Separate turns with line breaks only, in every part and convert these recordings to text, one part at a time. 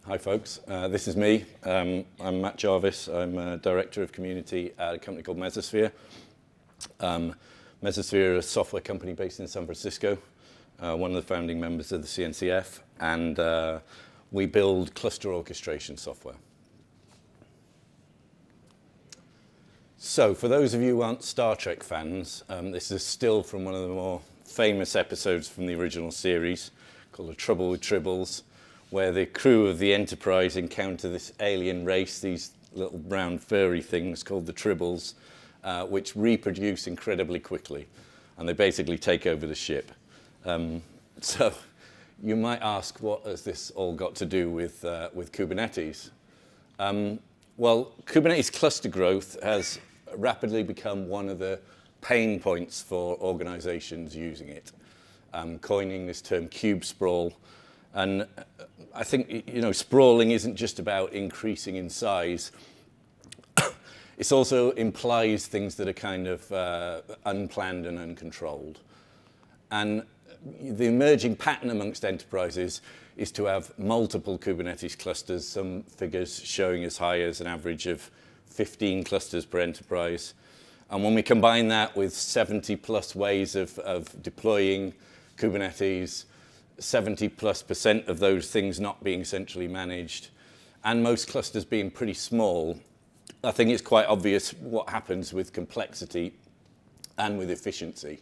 Hi folks, this is me. I'm Matt Jarvis. I'm Director of Community at a company called Mesosphere. Mesosphere is a software company based in San Francisco, one of the founding members of the CNCF, and we build cluster orchestration software. So for those of you who aren't Star Trek fans, this is still from one of the more famous episodes from the original series called The Trouble with Tribbles, where the crew of the Enterprise encounter this alien race, these little brown furry things called the Tribbles, which reproduce incredibly quickly, and they basically take over the ship. So you might ask, what has this all got to do with Kubernetes? Well, Kubernetes cluster growth has rapidly become one of the pain points for organizations using it, coining this term Kubesprawl. And I think, sprawling isn't just about increasing in size. It also implies things that are kind of unplanned and uncontrolled. And the emerging pattern amongst enterprises is to have multiple Kubernetes clusters, some figures showing as high as an average of 15 clusters per enterprise. And when we combine that with 70 plus ways of deploying Kubernetes, 70+% of those things not being centrally managed, and most clusters being pretty small, I think it's quite obvious what happens with complexity and with efficiency.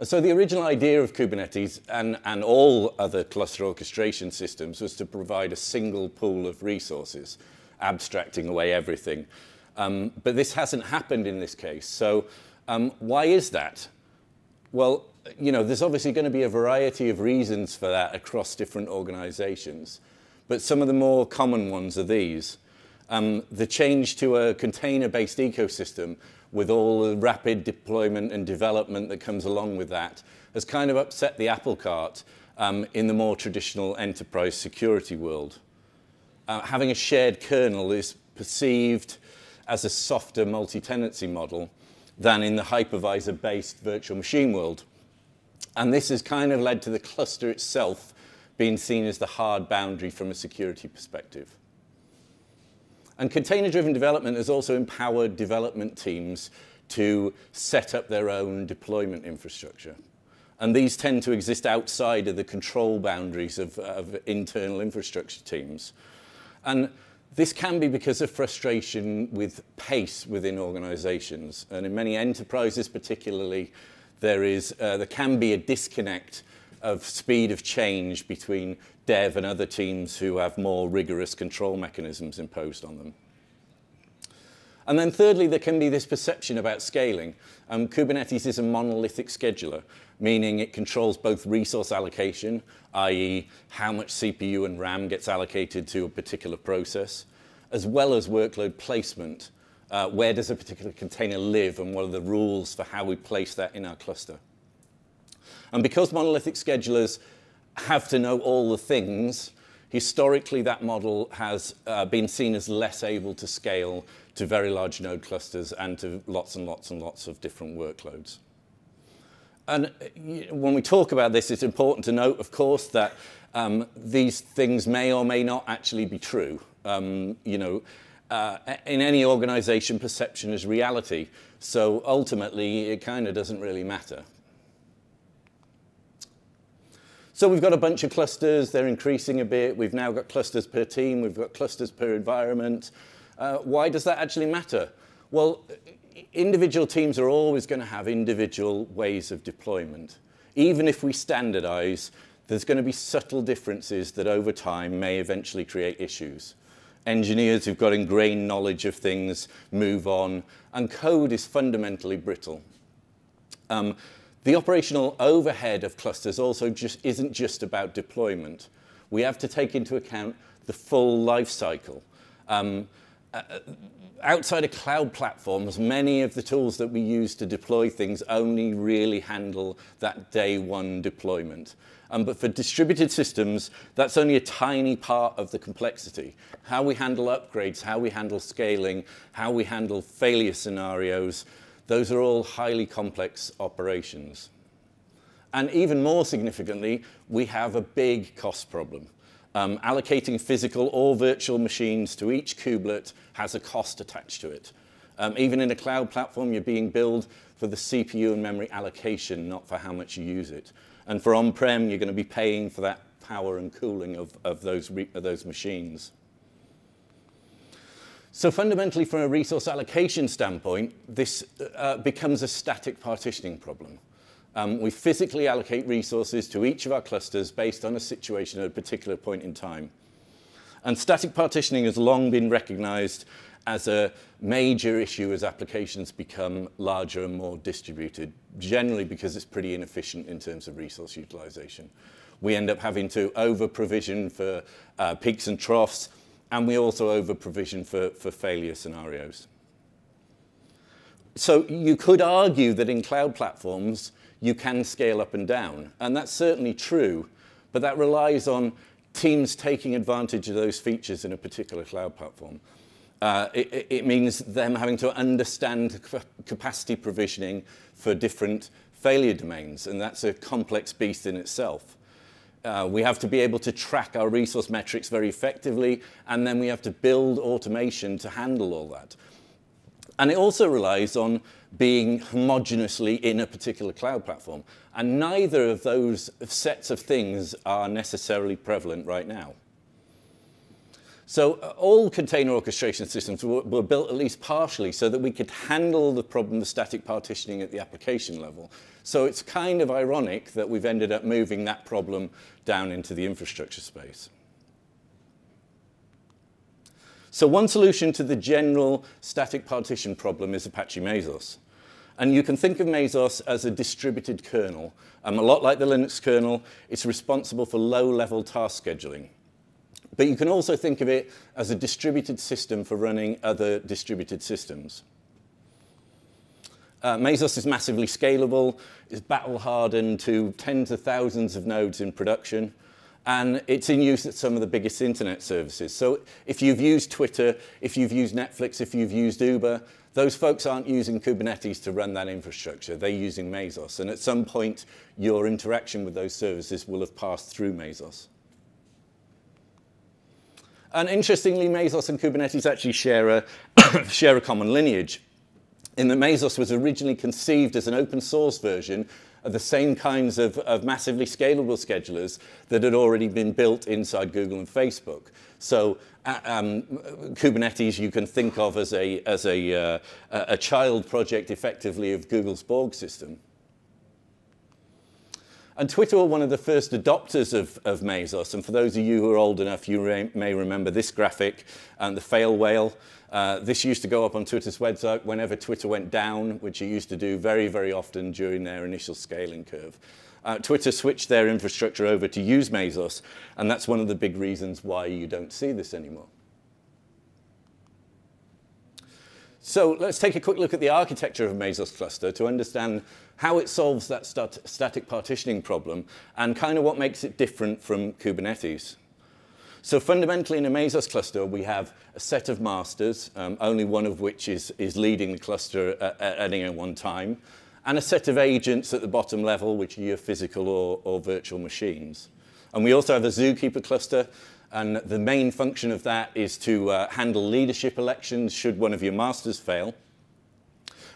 So the original idea of Kubernetes and all other cluster orchestration systems was to provide a single pool of resources, abstracting away everything. But this hasn't happened in this case. So why is that? Well, there's obviously going to be a variety of reasons for that across different organizations. But some of the more common ones are these. The change to a container-based ecosystem with all the rapid deployment and development that comes along with that has kind of upset the apple cart in the more traditional enterprise security world. Having a shared kernel is perceived as a softer multi-tenancy model than in the hypervisor-based virtual machine world. And this has kind of led to the cluster itself being seen as the hard boundary from a security perspective. And container-driven development has also empowered development teams to set up their own deployment infrastructure. And these tend to exist outside of the control boundaries of internal infrastructure teams. And this can be because of frustration with pace within organizations. And in many enterprises particularly, there can be a disconnect of speed of change between dev and other teams who have more rigorous control mechanisms imposed on them. And then thirdly, there can be this perception about scaling. Kubernetes is a monolithic scheduler, meaning it controls both resource allocation, i.e. how much CPU and RAM gets allocated to a particular process, as well as workload placement. Where does a particular container live and what are the rules for how we place that in our cluster? And because monolithic schedulers have to know all the things, historically that model has been seen as less able to scale to very large node clusters and to lots and lots and lots of different workloads. And when we talk about this, it's important to note, of course, that these things may or may not actually be true. In any organization, perception is reality. So ultimately, it kind of doesn't really matter. So we've got a bunch of clusters. They're increasing a bit. We've now got clusters per team. We've got clusters per environment. Why does that actually matter? Well, individual teams are always going to have individual ways of deployment. Even if we standardize, there's going to be subtle differences that over time may eventually create issues. Engineers who've got ingrained knowledge of things move on, and code is fundamentally brittle. The operational overhead of clusters also isn't just about deployment. We have to take into account the full life cycle. Outside of cloud platforms, many of the tools that we use to deploy things only really handle that day one deployment. But for distributed systems, that's only a tiny part of the complexity. How we handle upgrades, how we handle scaling, how we handle failure scenarios, those are all highly complex operations. And even more significantly, we have a big cost problem. Allocating physical or virtual machines to each kubelet has a cost attached to it. Even in a cloud platform, you're being billed for the CPU and memory allocation, not for how much you use it. And for on-prem, you're going to be paying for that power and cooling of those machines. So fundamentally, from a resource allocation standpoint, this becomes a static partitioning problem. We physically allocate resources to each of our clusters based on a situation at a particular point in time. And static partitioning has long been recognized as a major issue as applications become larger and more distributed, generally because it's pretty inefficient in terms of resource utilization. We end up having to over-provision for peaks and troughs, and we also over-provision for failure scenarios. So you could argue that in cloud platforms, you can scale up and down, and that's certainly true, but that relies on teams taking advantage of those features in a particular cloud platform. It means them having to understand capacity provisioning for different failure domains, and that's a complex beast in itself. We have to be able to track our resource metrics very effectively, and then we have to build automation to handle all that. And it also relies on being homogeneously in a particular cloud platform. And neither of those sets of things are necessarily prevalent right now. So all container orchestration systems were built at least partially so that we could handle the problem of static partitioning at the application level. So it's kind of ironic that we've ended up moving that problem down into the infrastructure space. So one solution to the general static partition problem is Apache Mesos. And you can think of Mesos as a distributed kernel. A lot like the Linux kernel, it's responsible for low-level task scheduling. But you can also think of it as a distributed system for running other distributed systems. Mesos is massively scalable, is battle-hardened to tens of thousands of nodes in production, and it's in use at some of the biggest internet services. So if you've used Twitter, if you've used Netflix, if you've used Uber, those folks aren't using Kubernetes to run that infrastructure. They're using Mesos. And at some point, your interaction with those services will have passed through Mesos. And interestingly, Mesos and Kubernetes actually share a common lineage, in that Mesos was originally conceived as an open source version of the same kinds of massively scalable schedulers that had already been built inside Google and Facebook. So Kubernetes you can think of as a child project, effectively, of Google's Borg system. And Twitter were one of the first adopters of Mesos. And for those of you who are old enough, you may remember this graphic, the fail whale. This used to go up on Twitter's website whenever Twitter went down, which it used to do very, very often during their initial scaling curve. Twitter switched their infrastructure over to use Mesos, and that's one of the big reasons why you don't see this anymore. So let's take a quick look at the architecture of a Mesos cluster to understand how it solves that static partitioning problem and kind of what makes it different from Kubernetes. So fundamentally, in a Mesos cluster, we have a set of masters, only one of which is leading the cluster at any one time, and a set of agents at the bottom level, which are your physical or virtual machines. And we also have a zookeeper cluster, and the main function of that is to handle leadership elections should one of your masters fail.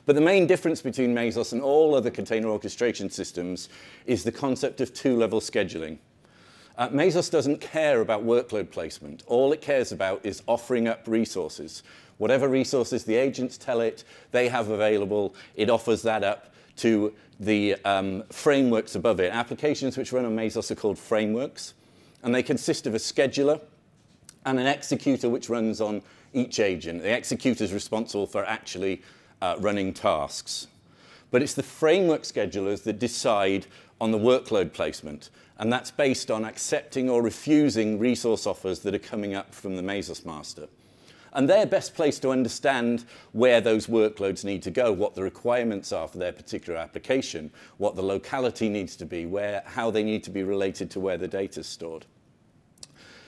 But the main difference between Mesos and all other container orchestration systems is the concept of two-level scheduling. Mesos doesn't care about workload placement. All it cares about is offering up resources. Whatever resources the agents tell it they have available, it offers that up to the frameworks above it. Applications which run on Mesos are called frameworks, and they consist of a scheduler and an executor which runs on each agent. The executor is responsible for actually running tasks. But it's the framework schedulers that decide on the workload placement, and that's based on accepting or refusing resource offers that are coming up from the Mesos master. And they're best placed to understand where those workloads need to go, what the requirements are for their particular application, what the locality needs to be, how they need to be related to where the data is stored.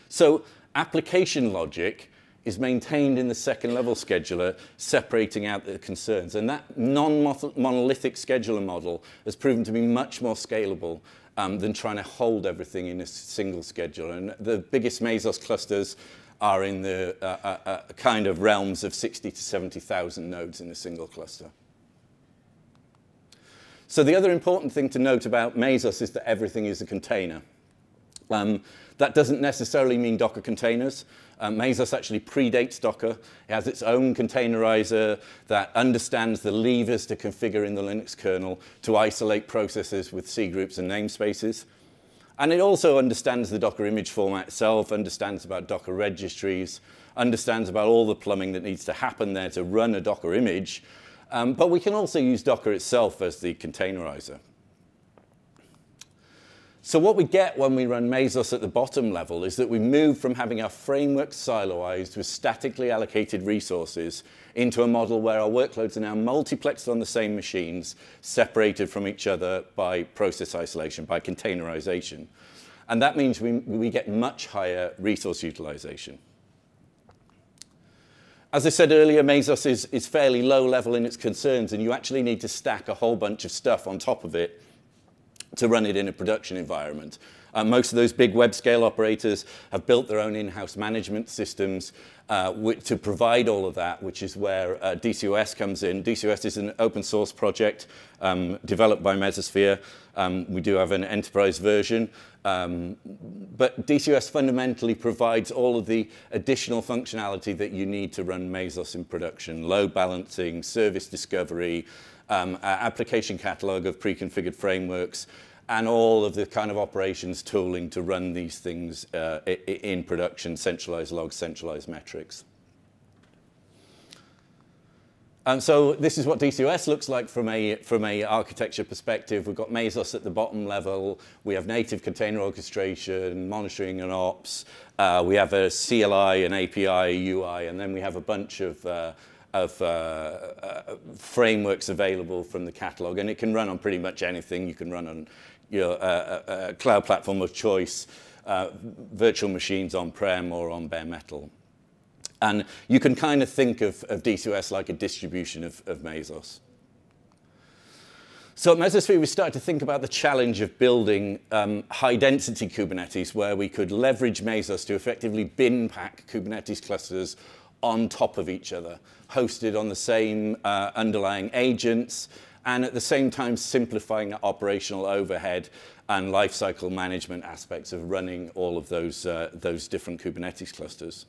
So application logic is maintained in the second level scheduler, separating out the concerns. And that non-monolithic scheduler model has proven to be much more scalable than trying to hold everything in a single scheduler. And the biggest Mesos clusters are in the kind of realms of 60 to 70,000 nodes in a single cluster. So the other important thing to note about Mesos is that everything is a container. That doesn't necessarily mean Docker containers. Mesos actually predates Docker. It has its own containerizer that understands the levers to configure in the Linux kernel to isolate processes with C groups and namespaces. And it also understands the Docker image format itself, understands about Docker registries, understands about all the plumbing that needs to happen there to run a Docker image. But we can also use Docker itself as the containerizer. So what we get when we run Mesos at the bottom level is that we move from having our framework siloized with statically allocated resources into a model where our workloads are now multiplexed on the same machines, separated from each other by process isolation, by containerization. And that means we get much higher resource utilization. As I said earlier, Mesos is fairly low level in its concerns, and you actually need to stack a whole bunch of stuff on top of it to run it in a production environment. Most of those big web scale operators have built their own in-house management systems to provide all of that, which is where DCOS comes in. DCOS is an open source project developed by Mesosphere. We do have an enterprise version. But DCOS fundamentally provides all of the additional functionality that you need to run Mesos in production: load balancing, service discovery, application catalog of pre-configured frameworks, and all of the kind of operations tooling to run these things in production, centralized logs, centralized metrics. And so this is what DCOS looks like from a architecture perspective. We've got Mesos at the bottom level. We have native container orchestration, monitoring and ops. We have a CLI, an API, a UI, and then we have a bunch of frameworks available from the catalog, and it can run on pretty much anything. You can run on a cloud platform of choice, virtual machines on-prem or on bare metal. And you can kind of think of DCOS like a distribution of Mesos. So at Mesosphere, we started to think about the challenge of building high-density Kubernetes, where we could leverage Mesos to effectively bin pack Kubernetes clusters on top of each other, hosted on the same underlying agents, and at the same time simplifying operational overhead and lifecycle management aspects of running all of those different Kubernetes clusters.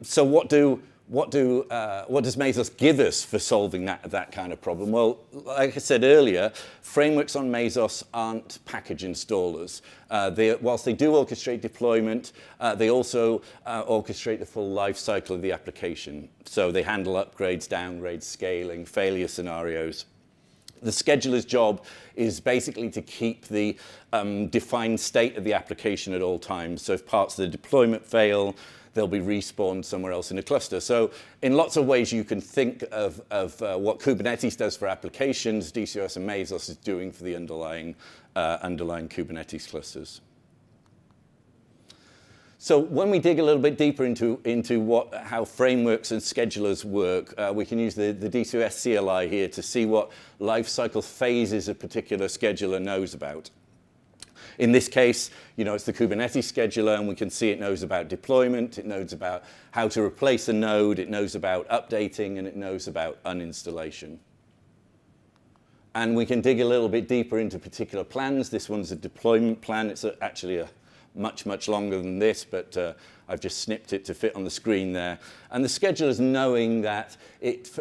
So what does Mesos give us for solving that kind of problem? Well, like I said earlier, frameworks on Mesos aren't package installers. Whilst they do orchestrate deployment, they also orchestrate the full life cycle of the application. So they handle upgrades, downgrades, scaling, failure scenarios. The scheduler's job is basically to keep the defined state of the application at all times. So if parts of the deployment fail, they'll be respawned somewhere else in a cluster. So in lots of ways, you can think of what Kubernetes does for applications, DCOS and Mesos is doing for the underlying Kubernetes clusters. So when we dig a little bit deeper into how frameworks and schedulers work, we can use the DCOS CLI here to see what lifecycle phases a particular scheduler knows about. In this case, it's the Kubernetes scheduler, and we can see it knows about deployment, it knows about how to replace a node, it knows about updating, and it knows about uninstallation. And we can dig a little bit deeper into particular plans. This one's a deployment plan. It's actually much, much longer than this, but I've just snipped it to fit on the screen there. And the scheduler's knowing that it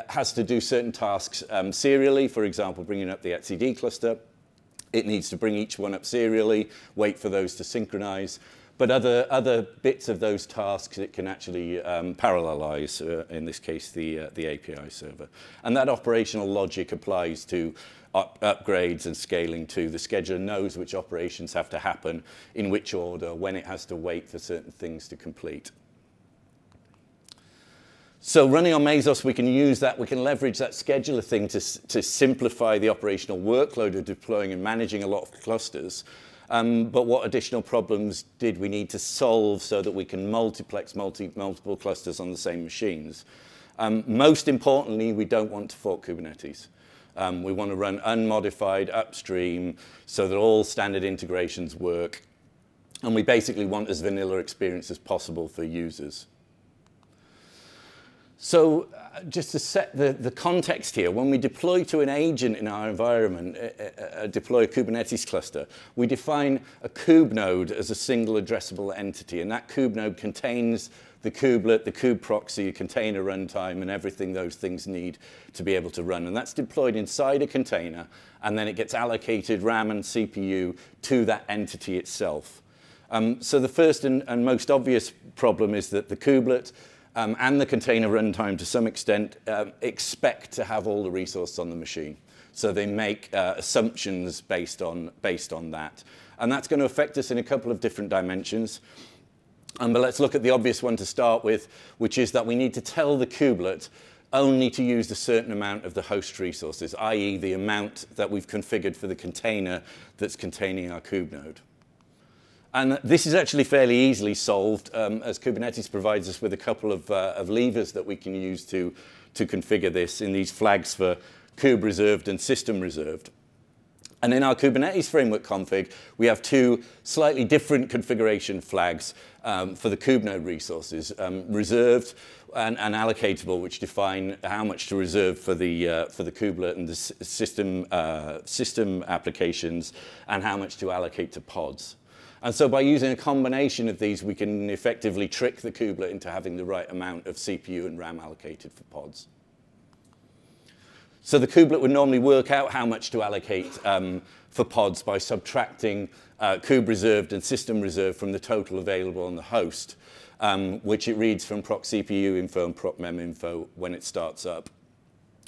has to do certain tasks serially, for example, bringing up the etcd cluster. It needs to bring each one up serially, wait for those to synchronize. But other bits of those tasks, it can actually parallelize, in this case, the API server. And that operational logic applies to upgrades and scaling too. The scheduler knows which operations have to happen, in which order, when it has to wait for certain things to complete. So running on Mesos, we can use that, we can leverage that scheduler thing to simplify the operational workload of deploying and managing a lot of clusters. but what additional problems did we need to solve so that we can multiplex multiple clusters on the same machines? Most importantly, we don't want to fork Kubernetes. We want to run unmodified upstream so that all standard integrations work. And we basically want as vanilla experience as possible for users. So just to set the context here, when we deploy to an agent in our environment, deploy a Kubernetes cluster, we define a kube node as a single addressable entity. And that kube node contains the kubelet, the kube proxy, container runtime, and everything those things need to be able to run. And that's deployed inside a container, and then it gets allocated RAM and CPU to that entity itself. So the first and most obvious problem is that the kubelet and the container runtime, to some extent, expect to have all the resources on the machine. So they make assumptions based on that. And that's going to affect us in a couple of different dimensions. But let's look at the obvious one to start with, which is that we need to tell the kubelet only to use a certain amount of the host resources, i.e. the amount that we've configured for the container that's containing our kube node. And this is actually fairly easily solved, as Kubernetes provides us with a couple of levers that we can use to configure this in these flags for kube reserved and system reserved. And in our Kubernetes framework config, we have two slightly different configuration flags for the kube node resources, reserved and allocatable, which define how much to reserve for the kubelet and the system applications, and how much to allocate to pods. And so by using a combination of these, we can effectively trick the kubelet into having the right amount of CPU and RAM allocated for pods. So the kubelet would normally work out how much to allocate for pods by subtracting kube reserved and system reserved from the total available on the host, which it reads from proc CPU info and proc mem info when it starts up.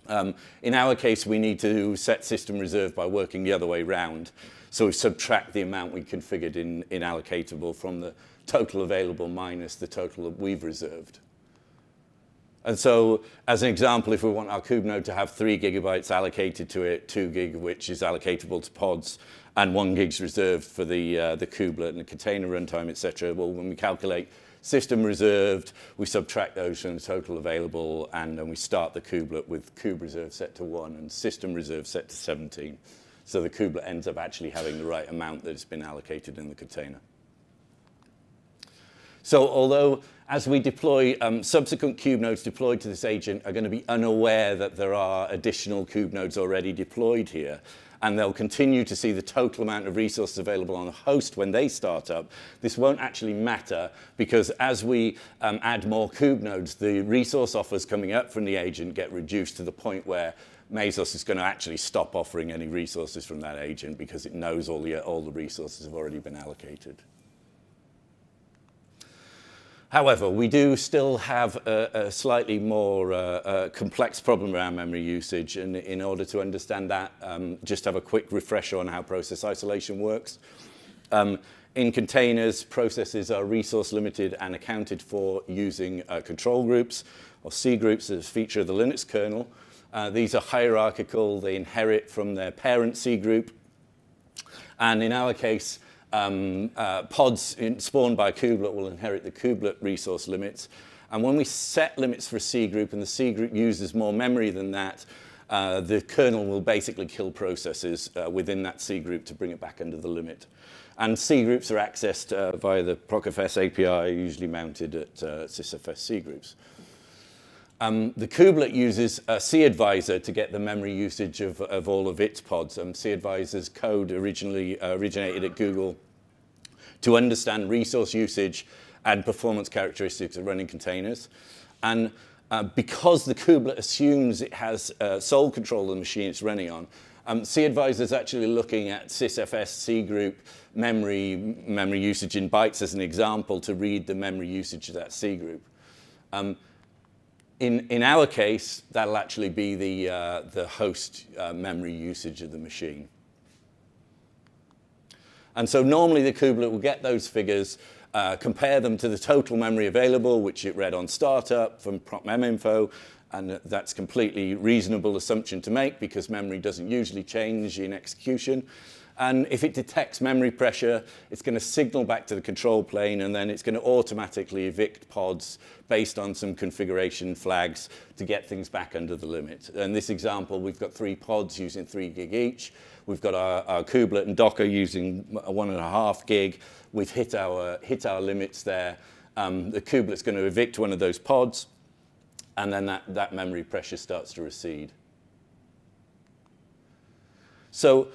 In our case, we need to set system reserved by working the other way round. So we subtract the amount we configured in allocatable from the total available minus the total that we've reserved. And so, as an example, if we want our kube node to have 3 gigabytes allocated to it, 2 gig of which is allocatable to pods, and 1 gig's reserved for the kubelet and the container runtime, etc. Well, when we calculate system reserved, we subtract those from the total available, and then we start the kubelet with kube reserve set to 1 and system reserve set to 17. So the kubelet ends up actually having the right amount that has been allocated in the container. So although as we deploy, subsequent kube nodes deployed to this agent are going to be unaware that there are additional kube nodes already deployed here, and they'll continue to see the total amount of resources available on the host when they start up, this won't actually matter, because as we add more kube nodes, the resource offers coming up from the agent get reduced to the point where Mesos is going to actually stop offering any resources from that agent because it knows all the resources have already been allocated. However, we do still have a slightly more complex problem around memory usage, and in order to understand that, just have a quick refresher on how process isolation works. In containers, processes are resource limited and accounted for using control groups, or C groups, as a feature of the Linux kernel. These are hierarchical. They inherit from their parent C group. And in our case, pods spawned by a kubelet will inherit the kubelet resource limits. And when we set limits for a C group and the C group uses more memory than that, the kernel will basically kill processes within that C group to bring it back under the limit. And C groups are accessed via the procfs API, usually mounted at sysfs C groups. The kubelet uses a C-advisor to get the memory usage of all of its pods. C-advisor's code originally originated at Google to understand resource usage and performance characteristics of running containers. And because the kubelet assumes it has sole control of the machine it's running on, C-advisor is actually looking at sysfs C group memory usage in bytes as an example to read the memory usage of that C group. In our case, that'll actually be the host memory usage of the machine. And so normally the kubelet will get those figures, compare them to the total memory available, which it read on startup from proc mem info, and that's completely reasonable assumption to make because memory doesn't usually change in execution. And if it detects memory pressure, it's going to signal back to the control plane, and then it's going to automatically evict pods based on some configuration flags to get things back under the limit. In this example, we've got 3 pods using 3 gig each. We've got our kubelet and Docker using 1.5 gig. We've hit our limits there. The kubelet's going to evict one of those pods, and then that memory pressure starts to recede. So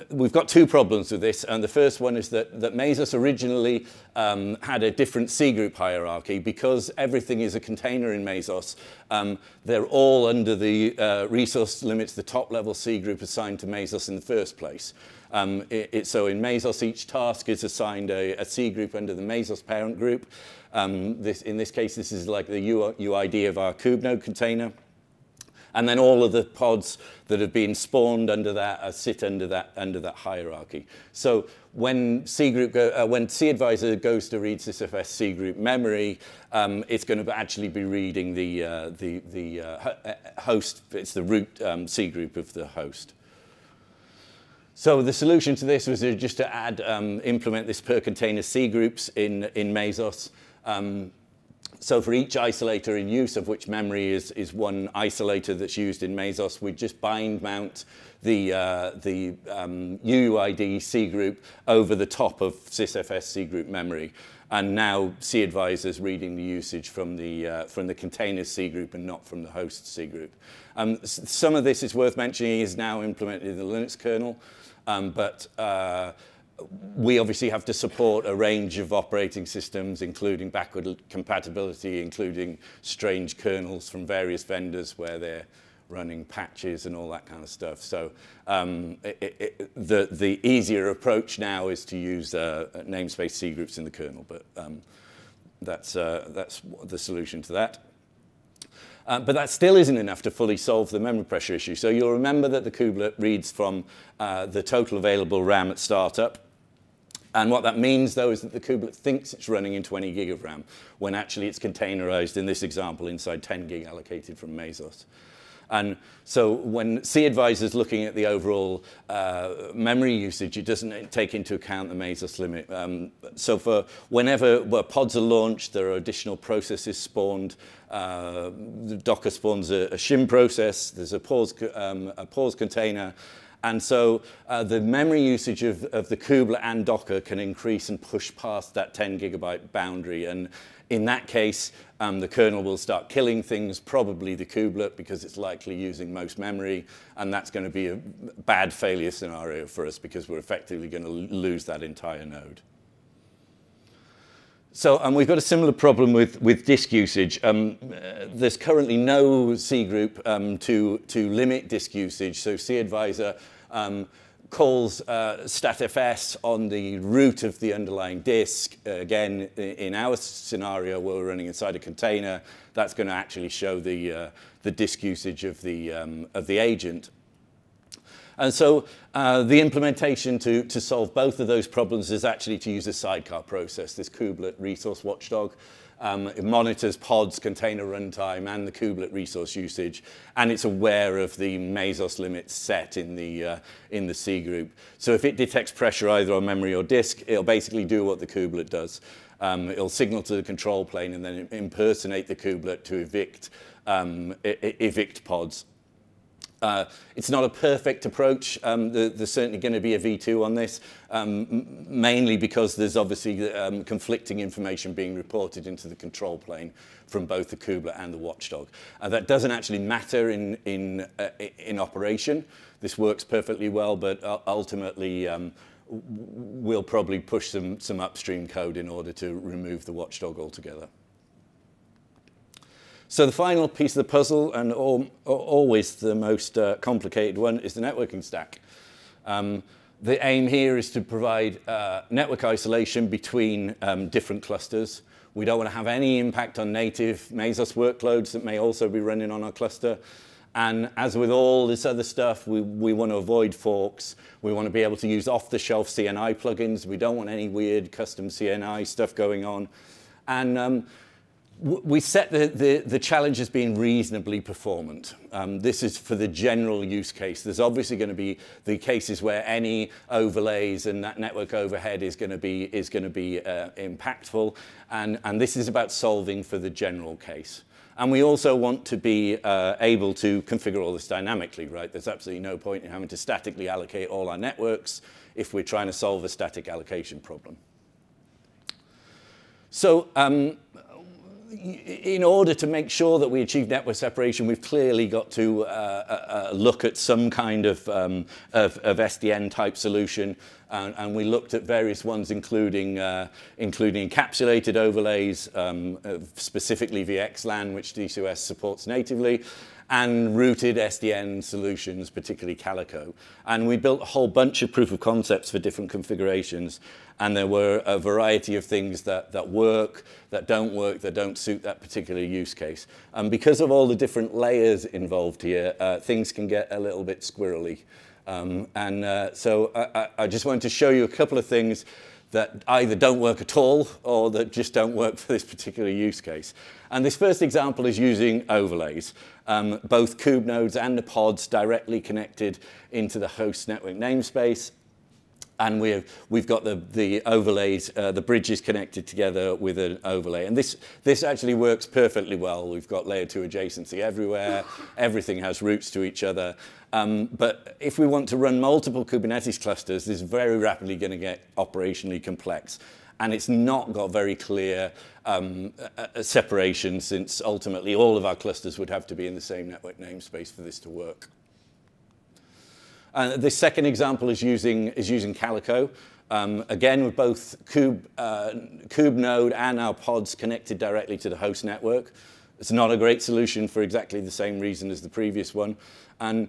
we've got 2 problems with this, and the first one is that Mesos originally had a different C group hierarchy. Because everything is a container in Mesos, they're all under the resource limits, the top level C group assigned to Mesos in the first place. So in Mesos, each task is assigned a C group under the Mesos parent group. In this case, this is like the UID of our kube node container. And then all of the pods that have been spawned under that sit under that hierarchy. So when C advisor goes to read sysfs C group memory, it's going to actually be reading the host. It's the root C group of the host. So the solution to this was just to implement this per container C groups in Mesos. So for each isolator in use, of which memory is one isolator that's used in Mesos, we just bind mount the UUID C group over the top of sysfs C group memory. And now C advisor's reading the usage from the container C group and not from the host C group. Some of this is worth mentioning is now implemented in the Linux kernel, but we obviously have to support a range of operating systems, including backward compatibility, including strange kernels from various vendors where they're running patches and all that kind of stuff. So the easier approach now is to use namespace C groups in the kernel, but that's the solution to that. But that still isn't enough to fully solve the memory pressure issue. So you'll remember that the kubelet reads from the total available RAM at startup. And what that means, though, is that the kubelet thinks it's running in 20 gig of RAM, when actually it's containerized, in this example, inside 10 gig allocated from Mesos. And so when C advisor's looking at the overall memory usage, it doesn't take into account the Mesos limit. So for whenever pods are launched, there are additional processes spawned. Docker spawns a shim process. There's a pause container. And so the memory usage of the kubelet and Docker can increase and push past that 10 gigabyte boundary. And in that case, the kernel will start killing things, probably the kubelet, because it's likely using most memory. And that's going to be a bad failure scenario for us, because we're effectively going to lose that entire node. So we've got a similar problem with disk usage. There's currently no C group to limit disk usage. So C advisor calls statfs on the root of the underlying disk. Again, in our scenario, where we're running inside a container, that's going to actually show the disk usage of the agent. And so the implementation to solve both of those problems is actually to use a sidecar process, this kubelet resource watchdog. It monitors pods, container runtime, and the kubelet resource usage, and it's aware of the Mesos limits set in the C group. So if it detects pressure either on memory or disk, it'll basically do what the kubelet does. It'll signal to the control plane and then impersonate the kubelet to evict pods. It's not a perfect approach. There's certainly going to be a V2 on this, mainly because there's obviously conflicting information being reported into the control plane from both the kubelet and the watchdog. That doesn't actually matter in operation. This works perfectly well, but ultimately we'll probably push some upstream code in order to remove the watchdog altogether. So the final piece of the puzzle, and always the most complicated one, is the networking stack. The aim here is to provide network isolation between different clusters. We don't want to have any impact on native Mesos workloads that may also be running on our cluster. And as with all this other stuff, we want to avoid forks. We want to be able to use off-the-shelf CNI plugins. We don't want any weird custom CNI stuff going on. And We set the challenge as being reasonably performant. This is for the general use case. There's obviously going to be the cases where any overlays and that network overhead is going to be impactful, and this is about solving for the general case. And we also want to be able to configure all this dynamically, right? There's absolutely no point in having to statically allocate all our networks if we're trying to solve a static allocation problem. So in order to make sure that we achieve network separation, we've clearly got to look at some kind of SDN type solution, and we looked at various ones, including encapsulated overlays, specifically VXLAN, which DCOS supports natively, and rooted SDN solutions, particularly Calico. And we built a whole bunch of proof of concepts for different configurations, and there were a variety of things that work, that don't suit that particular use case. And because of all the different layers involved here, things can get a little bit squirrely. So I just wanted to show you a couple of things that either don't work at all or that just don't work for this particular use case. And this first example is using overlays, both kube nodes and the pods directly connected into the host network namespace. And we've got the overlays, the bridges connected together with an overlay. And this actually works perfectly well. We've got layer 2 adjacency everywhere. Everything has routes to each other. But if we want to run multiple Kubernetes clusters, this is very rapidly going to get operationally complex. And it's not got very clear separation, since ultimately all of our clusters would have to be in the same network namespace for this to work. The second example is using Calico. Again, with both kube node and our pods connected directly to the host network. It's not a great solution for exactly the same reason as the previous one. And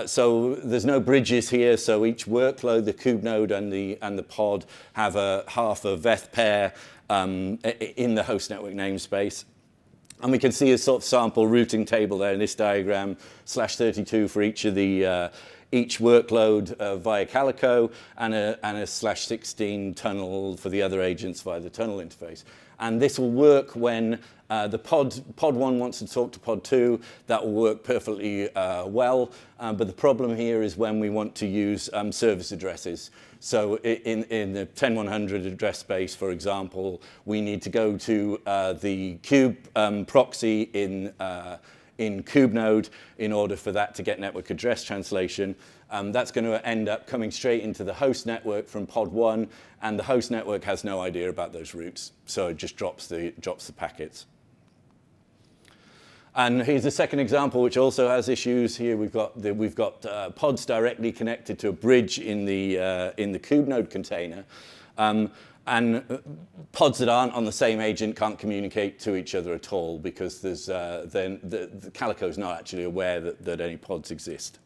so there's no bridges here, so each workload, the kube node and the pod, have half a VETH pair in the host network namespace. And we can see a sort of sample routing table there in this diagram, /32 for each of the each workload via Calico, and a /16 tunnel for the other agents via the tunnel interface. And this will work when the pod 1 wants to talk to pod 2. That will work perfectly well. But the problem here is when we want to use service addresses. So in the 10100 address space, for example, we need to go to the kube proxy in KubeNode in order for that to get network address translation. That's going to end up coming straight into the host network from pod 1, and the host network has no idea about those routes, so it just drops the packets. And here's a second example which also has issues. Here we've got pods directly connected to a bridge in the KubeNode container. And pods that aren't on the same agent can't communicate to each other at all, because then the Calico is not actually aware that any pods exist.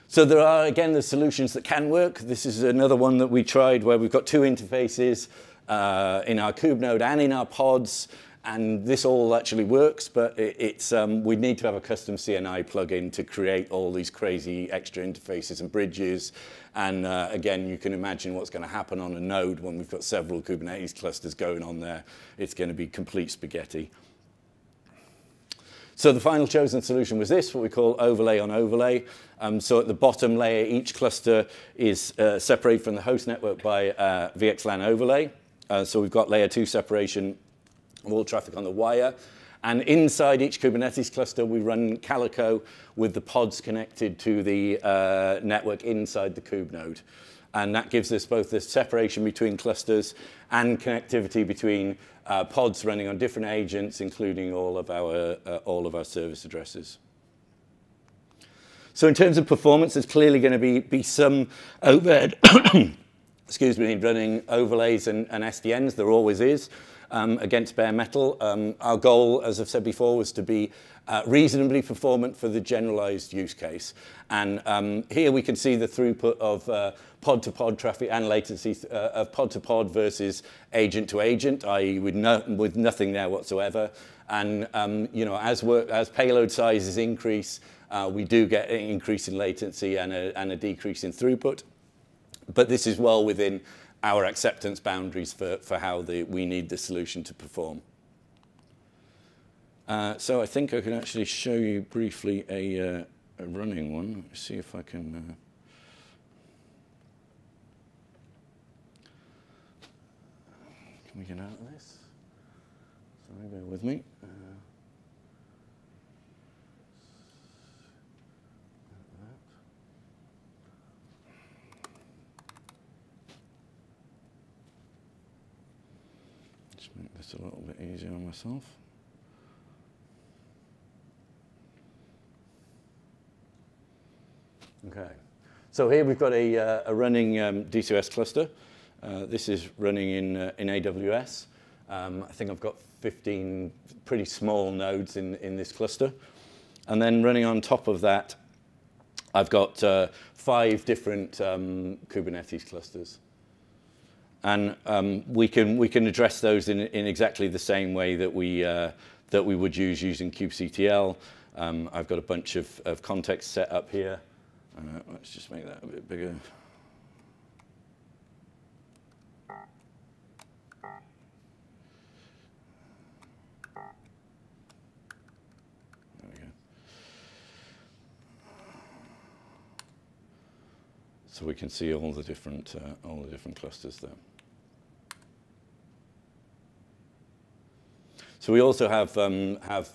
So there are, again, the solutions that can work. This is another one that we tried where we've got two interfaces in our kube node and in our pods. And this all actually works, but we need to have a custom CNI plugin to create all these crazy extra interfaces and bridges. And again, you can imagine what's going to happen on a node when we've got several Kubernetes clusters going on there. It's going to be complete spaghetti. So the final chosen solution was this, what we call overlay on overlay. So at the bottom layer, each cluster is separated from the host network by VXLAN overlay. So we've got layer 2 separation of all traffic on the wire. And inside each Kubernetes cluster, we run Calico with the pods connected to the network inside the kube node. And that gives us both the separation between clusters and connectivity between pods running on different agents, including all of our service addresses. So in terms of performance, there's clearly going to be some overhead excuse me, running overlays and SDNs. There always is. Against bare metal. Our goal, as I've said before, was to be reasonably performant for the generalized use case. And here we can see the throughput of pod-to-pod traffic and latency of pod-to-pod versus agent-to-agent, i.e. with nothing there whatsoever. And as payload sizes increase, we do get an increase in latency and a decrease in throughput. But this is well within our acceptance boundaries for how we need the solution to perform. So I think I can actually show you briefly a running one. Let me see if I can... Can we get out of this? Sorry, bear with me. Just make this a little bit easier on myself. Okay, so here we've got a running DCOS cluster. This is running in AWS. I think I've got 15 pretty small nodes in this cluster. And then running on top of that, I've got 5 different Kubernetes clusters. And we can address those in exactly the same way that we would use using kubectl. I've got a bunch of context set up here. Let's just make that a bit bigger. There we go. So we can see all the different clusters there. So we also have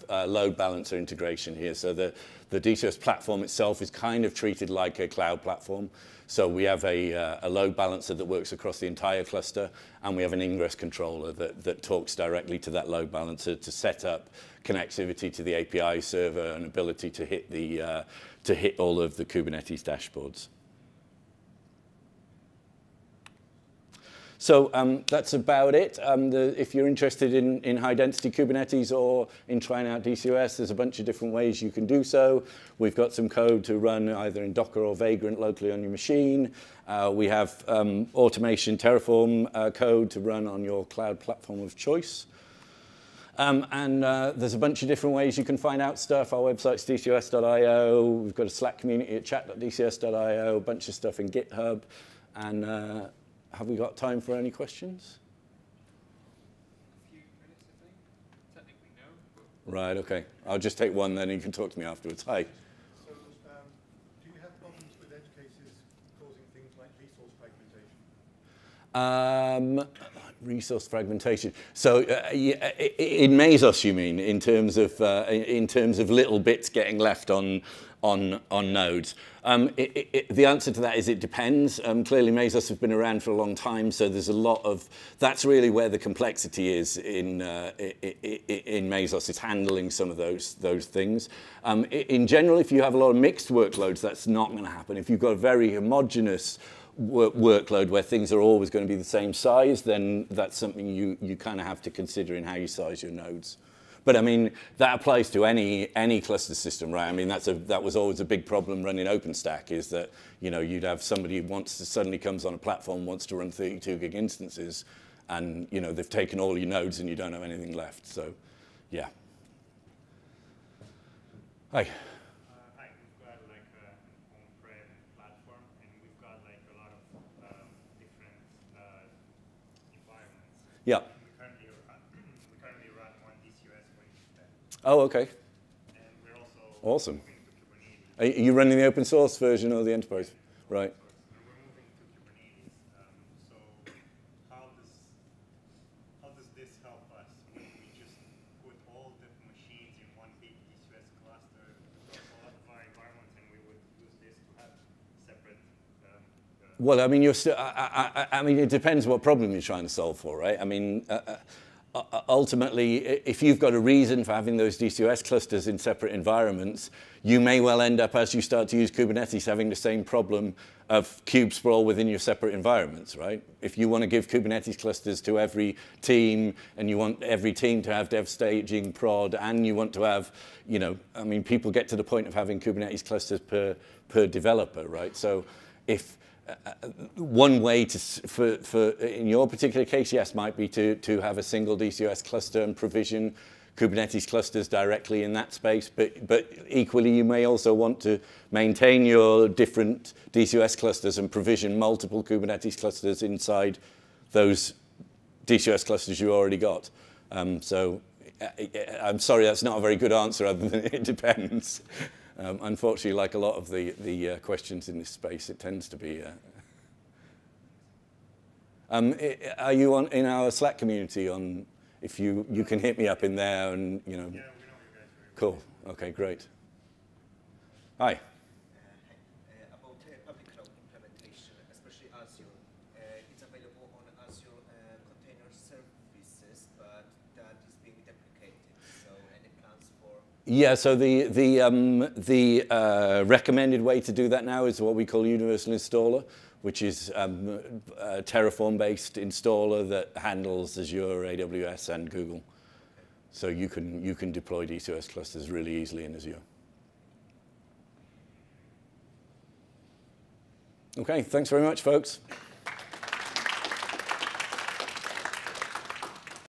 load balancer integration here. So the DCOS platform itself is kind of treated like a cloud platform. So we have a load balancer that works across the entire cluster, and we have an ingress controller that talks directly to that load balancer to set up connectivity to the API server and ability to hit all of the Kubernetes dashboards. So that's about it. If you're interested in high-density Kubernetes or in trying out DCOS, there's a bunch of different ways you can do so. We've got some code to run either in Docker or Vagrant locally on your machine. We have automation Terraform code to run on your cloud platform of choice. And there's a bunch of different ways you can find out stuff. Our website's dcos.io. We've got a Slack community at chat.dcs.io, a bunch of stuff in GitHub. And have we got time for any questions?
A few minutes, I think. Technically, no.
Right, okay. I'll just take one, then you can talk to me afterwards. Hi.
So, do you have problems with edge cases causing things like resource fragmentation?
Resource fragmentation. So in Mesos, you mean, in terms of little bits getting left on nodes? The answer to that is it depends. Clearly, Mesos has been around for a long time, so there's a lot of. That's really where the complexity is in Mesos. It's handling some of those things. In general, if you have a lot of mixed workloads, that's not going to happen. If you've got a very homogeneous workload where things are always going to be the same size, then that's something you kind of have to consider in how you size your nodes. But I mean, that applies to any cluster system, right? I mean, that was always a big problem running OpenStack, is that, you know, you'd have somebody who suddenly comes on a platform, wants to run 32 gig instances, and, you know, they've taken all your nodes and you don't have anything left. So, yeah. Hi.
Hi, we've got like an on-prem platform, and we've got like a lot of different environments.
Yeah.
We currently run one DCOS for each of them.
Oh, okay.
And we're also
awesome.
moving to Kubernetes.
Are you running the open source version or the enterprise? Right.
And we're moving to Kubernetes. So how does this help us when we just put all the machines in one big DCOS cluster across all of our environments, and we would use this to have separate?
Well, I mean, I mean, it depends what problem you're trying to solve for, right? I mean, ultimately, if you've got a reason for having those DCOS clusters in separate environments, you may well end up, as you start to use Kubernetes, having the same problem of kubesprawl within your separate environments, right? If you want to give Kubernetes clusters to every team, and you want every team to have dev staging, prod, and you want to have, you know, I mean, people get to the point of having Kubernetes clusters per developer, right? So if one way for in your particular case, yes, might be to have a single DCOS cluster and provision Kubernetes clusters directly in that space. But equally, you may also want to maintain your different DCOS clusters and provision multiple Kubernetes clusters inside those DCOS clusters you already got. So I'm sorry, that's not a very good answer other than it depends. Unfortunately, like a lot of the questions in this space, it tends to be... are you in our Slack community? If you can hit me up in there and, you know...
Yeah, we know you guys very
Cool. Okay, great. Hi.
About public cloud implementation, especially Azure. It's available on Azure container services, but that is being deprecated. So any plans for...
Yeah, so the recommended way to do that now is what we call Universal Installer, which is a Terraform-based installer that handles Azure, AWS, and Google. So you can deploy D2S clusters really easily in Azure. Okay, thanks very much, folks.